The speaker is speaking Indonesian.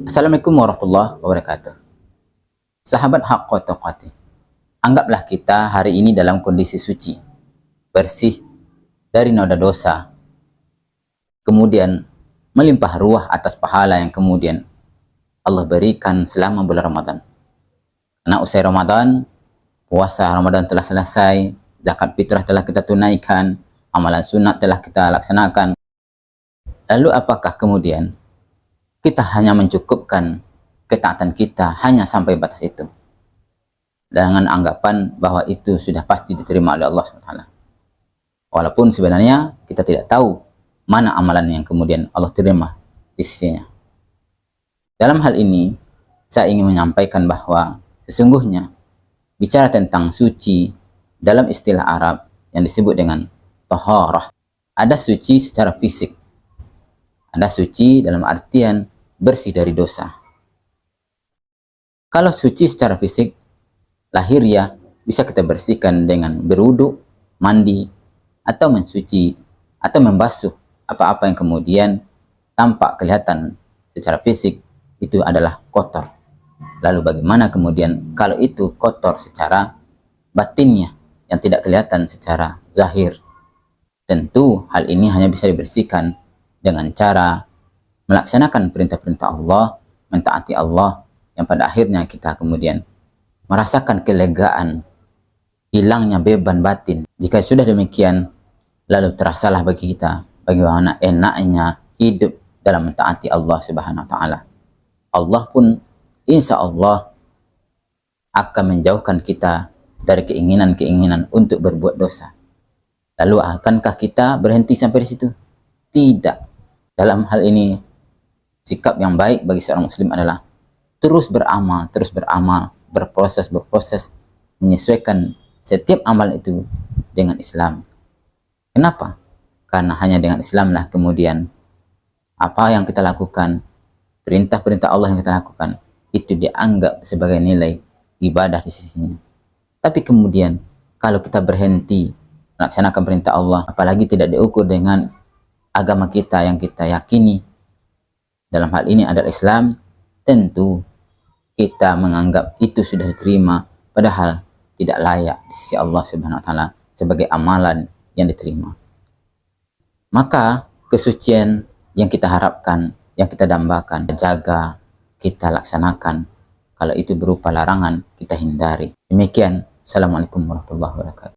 Assalamualaikum warahmatullahi wabarakatuh. Sahabat hak qotokati, anggaplah kita hari ini dalam kondisi suci, bersih dari noda dosa, kemudian melimpah ruah atas pahala yang kemudian Allah berikan selama bulan Ramadan. Karena usai Ramadan, puasa Ramadan telah selesai, zakat fitrah telah kita tunaikan, amalan sunat telah kita laksanakan. Lalu apakah kemudian kita hanya mencukupkan ketaatan kita hanya sampai batas itu, dengan anggapan bahwa itu sudah pasti diterima oleh Allah SWT? Walaupun sebenarnya kita tidak tahu mana amalan yang kemudian Allah terima di sisinya. Dalam hal ini, saya ingin menyampaikan bahwa sesungguhnya bicara tentang suci dalam istilah Arab yang disebut dengan taharah, ada suci secara fisik, ada suci dalam artian bersih dari dosa. Kalau suci secara fisik, lahiriah bisa kita bersihkan dengan berwudu, mandi, atau mensuci, atau membasuh apa-apa yang kemudian tampak kelihatan secara fisik itu adalah kotor. Lalu bagaimana kemudian kalau itu kotor secara batinnya yang tidak kelihatan secara zahir? Tentu hal ini hanya bisa dibersihkan dengan cara melaksanakan perintah-perintah Allah, mentaati Allah, yang pada akhirnya kita kemudian merasakan kelegaan, hilangnya beban batin. Jika sudah demikian, lalu terasalah bagi kita bagaimana enaknya hidup dalam mentaati Allah Subhanahu wa Ta'ala. Allah pun insya Allah akan menjauhkan kita dari keinginan-keinginan untuk berbuat dosa. Lalu akankah kita berhenti sampai di situ? Tidak. Dalam hal ini, sikap yang baik bagi seorang muslim adalah terus beramal, berproses, menyesuaikan setiap amal itu dengan Islam. Kenapa? Karena hanya dengan Islamlah kemudian apa yang kita lakukan, perintah-perintah Allah yang kita lakukan, itu dianggap sebagai nilai ibadah di sisinya. Tapi kemudian kalau kita berhenti melaksanakan perintah Allah, apalagi tidak diukur dengan agama kita yang kita yakini, dalam hal ini adalah Islam, tentu kita menganggap itu sudah diterima, padahal tidak layak di sisi Allah Subhanahu wa Ta'ala sebagai amalan yang diterima. Maka kesucian yang kita harapkan, yang kita dambakan, jaga, kita laksanakan. Kalau itu berupa larangan, kita hindari. Demikian. Assalamualaikum warahmatullahi wabarakatuh.